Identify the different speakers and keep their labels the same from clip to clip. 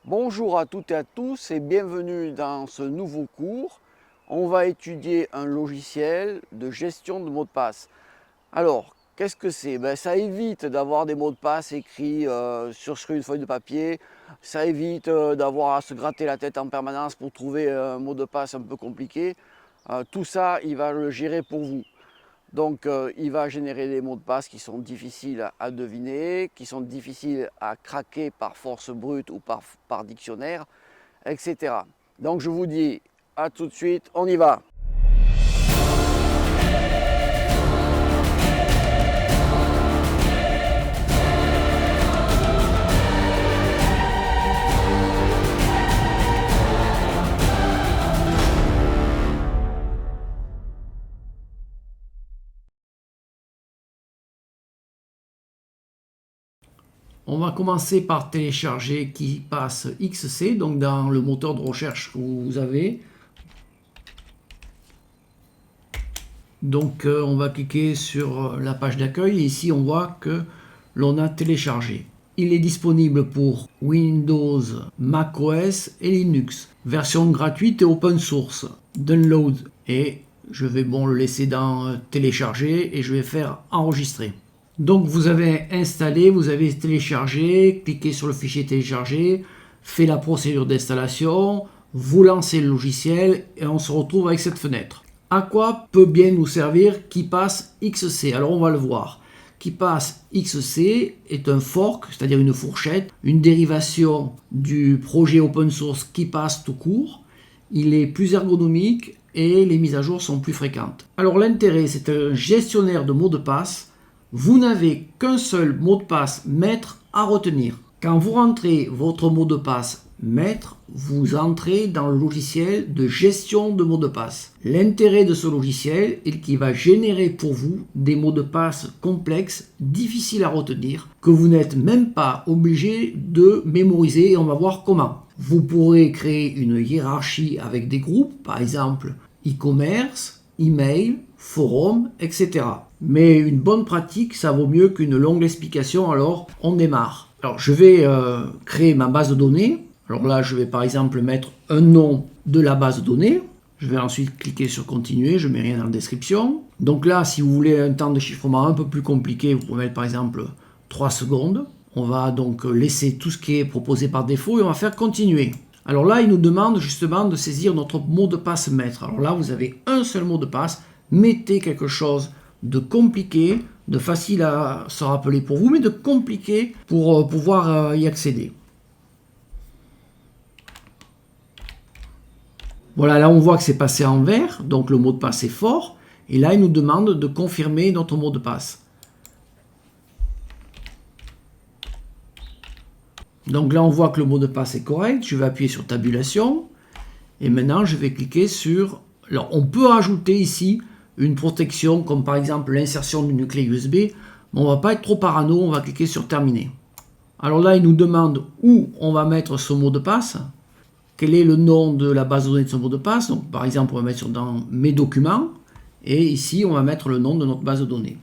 Speaker 1: Bonjour à toutes et à tous et bienvenue dans ce nouveau cours. On va étudier un logiciel de gestion de mots de passe. Alors, qu'est-ce que c'est? Ça évite d'avoir des mots de passe écrits sur une feuille de papier. Ça évite d'avoir à se gratter la tête en permanence pour trouver un mot de passe un peu compliqué. Tout ça, il va le gérer pour vous. Donc il va générer des mots de passe qui sont difficiles à deviner, qui sont difficiles à craquer par force brute ou par dictionnaire, etc. Donc je vous dis à tout de suite, on y va.
Speaker 2: On va commencer par télécharger KeePass XC, donc dans le moteur de recherche que vous avez. Donc on va cliquer sur la page d'accueil et ici on voit que l'on a téléchargé. Il est disponible pour Windows, macOS et Linux. Version gratuite et open source. Download. Et je vais le laisser dans télécharger et je vais faire enregistrer. Donc vous avez installé, vous avez téléchargé, cliquez sur le fichier téléchargé, fait la procédure d'installation, vous lancez le logiciel et on se retrouve avec cette fenêtre. À quoi peut bien nous servir KeePass XC? Alors on va le voir. KeePass XC est un fork, c'est-à-dire une fourchette, une dérivation du projet open source KeePass tout court. Il est plus ergonomique et les mises à jour sont plus fréquentes. Alors l'intérêt, c'est un gestionnaire de mots de passe. Vous n'avez qu'un seul mot de passe maître à retenir. Quand vous rentrez votre mot de passe maître, vous entrez dans le logiciel de gestion de mots de passe. L'intérêt de ce logiciel est qu'il va générer pour vous des mots de passe complexes, difficiles à retenir, que vous n'êtes même pas obligé de mémoriser et on va voir comment. Vous pourrez créer une hiérarchie avec des groupes, par exemple e-commerce, email, forum, etc. Mais une bonne pratique, ça vaut mieux qu'une longue explication, alors on démarre. Alors je vais créer ma base de données. Alors là, je vais par exemple mettre un nom de la base de données. Je vais ensuite cliquer sur continuer, je ne mets rien dans la description. Donc là, si vous voulez un temps de chiffrement un peu plus compliqué, vous pouvez mettre par exemple 3 secondes. On va donc laisser tout ce qui est proposé par défaut et on va faire continuer. Alors là, il nous demande justement de saisir notre mot de passe maître. Alors là, vous avez un seul mot de passe. Mettez quelque chose de compliqué, de facile à se rappeler pour vous, mais de compliqué pour pouvoir y accéder. Voilà, là on voit que c'est passé en vert, donc le mot de passe est fort. Et là, il nous demande de confirmer notre mot de passe. Donc là, on voit que le mot de passe est correct. Je vais appuyer sur tabulation. Et maintenant, je vais cliquer sur... Alors, on peut rajouter ici une protection, comme par exemple l'insertion d'une clé USB. Mais on ne va pas être trop parano, on va cliquer sur terminer. Alors là, il nous demande où on va mettre ce mot de passe. Quel est le nom de la base de données de ce mot de passe. Donc, par exemple, on va mettre dans mes documents. Et ici, on va mettre le nom de notre base de données.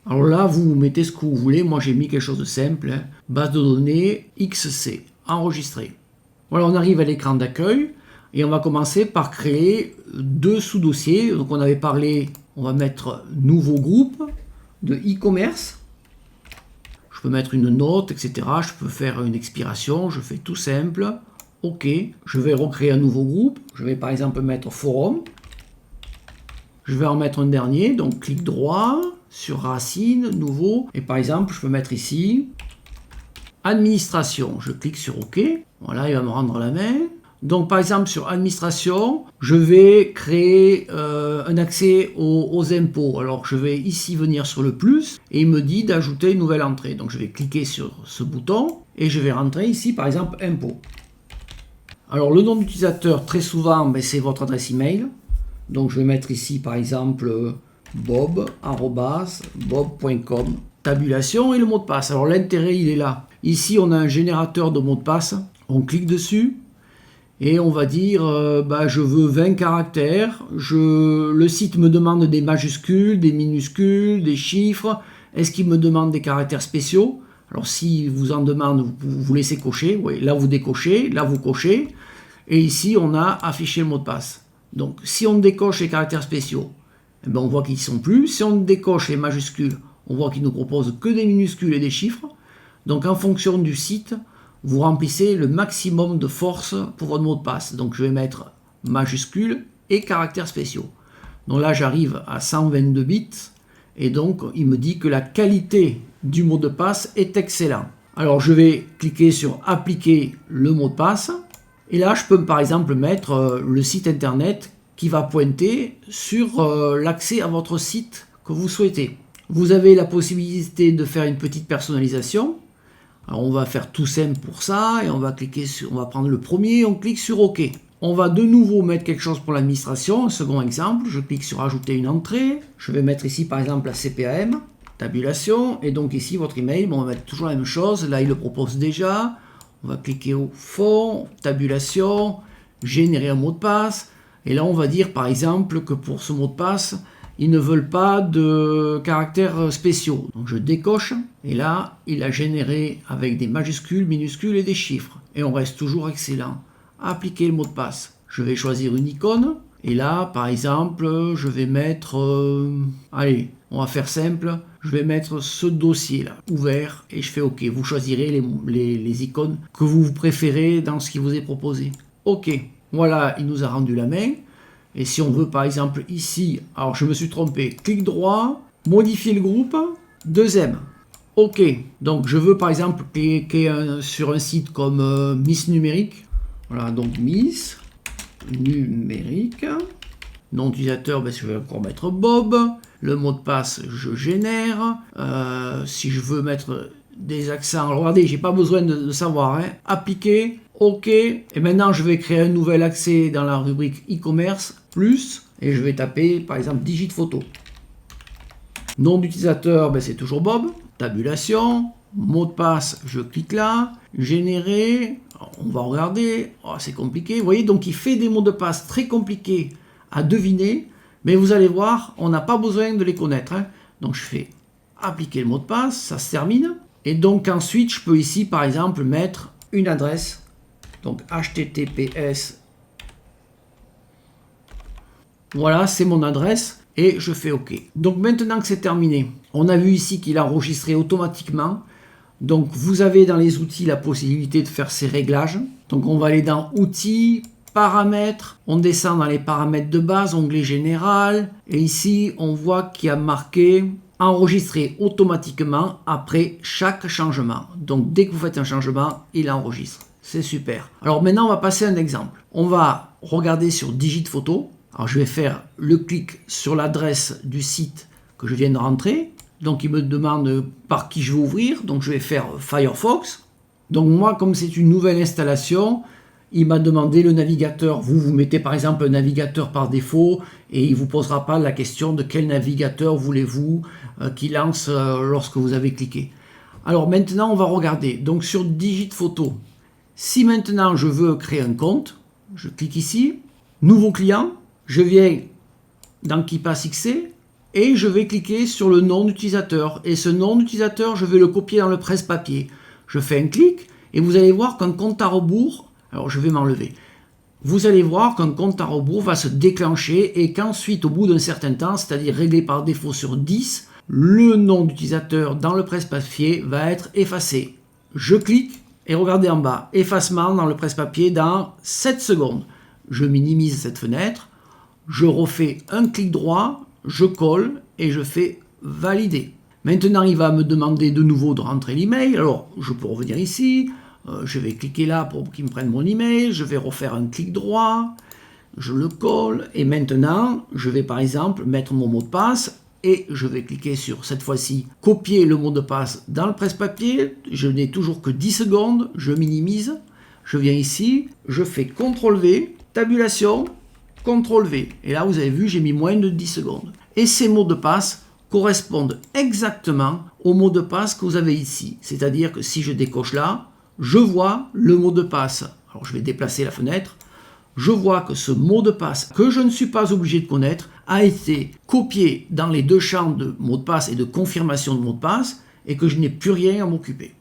Speaker 2: Alors là, vous mettez ce que vous voulez. Moi, j'ai mis quelque chose de simple. Base de données XC. Enregistrer. Voilà, on arrive à l'écran d'accueil. Et on va commencer par créer 2 sous-dossiers. Donc, on avait parlé, on va mettre nouveau groupe de e-commerce. Je peux mettre une note, etc. Je peux faire une expiration. Je fais tout simple. OK. Je vais recréer un nouveau groupe. Je vais par exemple mettre forum. Je vais en mettre un dernier. Donc, clic droit sur racine, nouveau. Et par exemple, je peux mettre ici administration. Je clique sur OK. Voilà, il va me rendre la main. Donc, par exemple, sur administration, je vais créer un accès aux impôts. Alors, je vais ici venir sur le plus et il me dit d'ajouter une nouvelle entrée. Donc, je vais cliquer sur ce bouton et je vais rentrer ici, par exemple, impôts. Alors, le nom d'utilisateur, très souvent, c'est votre adresse email. Donc, je vais mettre ici, par exemple, bob@bob.com. Tabulation et le mot de passe. Alors, l'intérêt, il est là. Ici, on a un générateur de mots de passe. On clique dessus. Et on va dire, je veux 20 caractères. Le site me demande des majuscules, des minuscules, des chiffres. Est-ce qu'il me demande des caractères spéciaux? Alors si vous en demande, vous laissez cocher. Oui, là vous décochez, là vous cochez. Et ici on a affiché le mot de passe. Donc si on décoche les caractères spéciaux, eh ben, on voit qu'ils ne sont plus. Si on décoche les majuscules, on voit qu'ils nous proposent que des minuscules et des chiffres. Donc en fonction du site, vous remplissez le maximum de force pour votre mot de passe. Donc je vais mettre majuscules et caractères spéciaux. Donc là j'arrive à 122 bits et donc il me dit que la qualité du mot de passe est excellent. Alors je vais cliquer sur appliquer le mot de passe et là je peux par exemple mettre le site internet qui va pointer sur l'accès à votre site que vous souhaitez. Vous avez la possibilité de faire une petite personnalisation. Alors on va faire tout simple pour ça et on va prendre le premier, on clique sur OK. On va de nouveau mettre quelque chose pour l'administration. Un second exemple, je clique sur ajouter une entrée. Je vais mettre ici par exemple la CPAM, tabulation, et donc ici votre email. Bon, on va mettre toujours la même chose. Là il le propose déjà. On va cliquer au fond, tabulation, générer un mot de passe. Et là on va dire par exemple que pour ce mot de passe, ils ne veulent pas de caractères spéciaux. Donc je décoche et là il a généré avec des majuscules, minuscules et des chiffres. Et on reste toujours excellent. Appliquer le mot de passe. Je vais choisir une icône et là par exemple je vais mettre, allez on va faire simple, je vais mettre ce dossier là ouvert et je fais OK. Vous choisirez les icônes que vous préférez dans ce qui vous est proposé. OK, voilà il nous a rendu la main. Et si on veut par exemple ici, alors je me suis trompé, clic droit, modifier le groupe, 2M. OK, donc je veux par exemple cliquer sur un site comme Miss Numérique. Voilà, donc Miss Numérique. Nom d'utilisateur, je vais encore mettre Bob. Le mot de passe, je génère. Si je veux mettre des accents, alors regardez, j'ai pas besoin de savoir. Hein. Appliquer, OK. Et maintenant, je vais créer un nouvel accès dans la rubrique e-commerce, plus, et je vais taper par exemple Digit Photo. Nom d'utilisateur, c'est toujours Bob. Tabulation. Mot de passe, je clique là. Générer. On va regarder. Oh, c'est compliqué. Vous voyez, donc il fait des mots de passe très compliqués à deviner. Mais vous allez voir, on n'a pas besoin de les connaître. Hein. Donc je fais appliquer le mot de passe, ça se termine. Et donc ensuite, je peux ici par exemple mettre une adresse. Donc https. Voilà, c'est mon adresse. Et je fais OK. Donc maintenant que c'est terminé, on a vu ici qu'il a enregistré automatiquement. Donc vous avez dans les outils la possibilité de faire ces réglages. Donc on va aller dans outils, paramètres, on descend dans les paramètres de base, onglet général, et ici on voit qu'il y a marqué enregistrer automatiquement après chaque changement. Donc dès que vous faites un changement, il enregistre. C'est super. Alors maintenant on va passer à un exemple. On va regarder sur Digit Photo. Alors je vais faire le clic sur l'adresse du site que je viens de rentrer. Donc il me demande par qui je veux ouvrir. Donc je vais faire Firefox. Donc moi comme c'est une nouvelle installation, il m'a demandé le navigateur. Vous mettez par exemple un navigateur par défaut et il ne vous posera pas la question de quel navigateur voulez-vous qu'il lance lorsque vous avez cliqué. Alors maintenant on va regarder. Donc sur Digit Photo, si maintenant je veux créer un compte, je clique ici, nouveau client, je viens dans KeePass XC et je vais cliquer sur le nom d'utilisateur. Et ce nom d'utilisateur, je vais le copier dans le presse-papier. Je fais un clic et vous allez voir qu'un compte à rebours, alors je vais m'enlever, vous allez voir qu'un compte à rebours va se déclencher et qu'ensuite, au bout d'un certain temps, c'est-à-dire réglé par défaut sur 10, le nom d'utilisateur dans le presse-papier va être effacé. Je clique et regardez en bas, effacement dans le presse-papier dans 7 secondes. Je minimise cette fenêtre, je refais un clic droit, je colle et je fais valider. Maintenant, il va me demander de nouveau de rentrer l'email. Alors, je peux revenir ici. Je vais cliquer là pour qu'il me prenne mon email. Je vais refaire un clic droit. Je le colle. Et maintenant, je vais par exemple mettre mon mot de passe. Et je vais cliquer sur, cette fois-ci, copier le mot de passe dans le presse-papier. Je n'ai toujours que 10 secondes. Je minimise. Je viens ici. Je fais CTRL-V. Tabulation. CTRL-V. Et là, vous avez vu, j'ai mis moins de 10 secondes. Et ces mots de passe correspondent exactement au mot de passe que vous avez ici. C'est-à-dire que si je décoche là, je vois le mot de passe. Alors, je vais déplacer la fenêtre. Je vois que ce mot de passe, que je ne suis pas obligé de connaître, a été copié dans les deux champs de mot de passe et de confirmation de mot de passe et que je n'ai plus rien à m'occuper.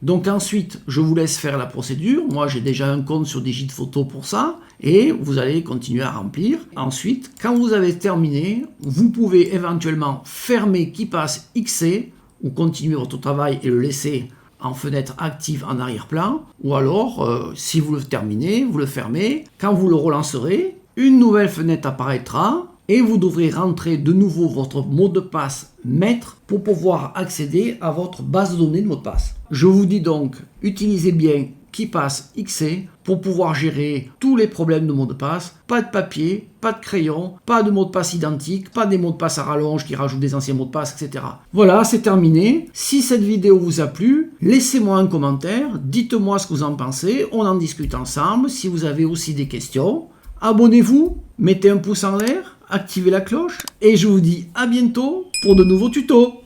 Speaker 2: Donc ensuite, je vous laisse faire la procédure. Moi, j'ai déjà un compte sur Digitphoto pour ça. Et vous allez continuer à remplir. Ensuite, quand vous avez terminé, vous pouvez éventuellement fermer KeePass XC ou continuer votre travail et le laisser en fenêtre active en arrière-plan. Ou alors, si vous le terminez, vous le fermez. Quand vous le relancerez, une nouvelle fenêtre apparaîtra et vous devrez rentrer de nouveau votre mot de passe maître pour pouvoir accéder à votre base de données de mot de passe. Je vous dis donc, utilisez bien KeePass XC pour pouvoir gérer tous les problèmes de mot de passe. Pas de papier, pas de crayon, pas de mot de passe identique, pas des mots de passe à rallonge qui rajoutent des anciens mots de passe, etc. Voilà, c'est terminé. Si cette vidéo vous a plu, laissez-moi un commentaire, dites-moi ce que vous en pensez, on en discute ensemble. Si vous avez aussi des questions, abonnez-vous, mettez un pouce en l'air, activez la cloche et je vous dis à bientôt pour de nouveaux tutos.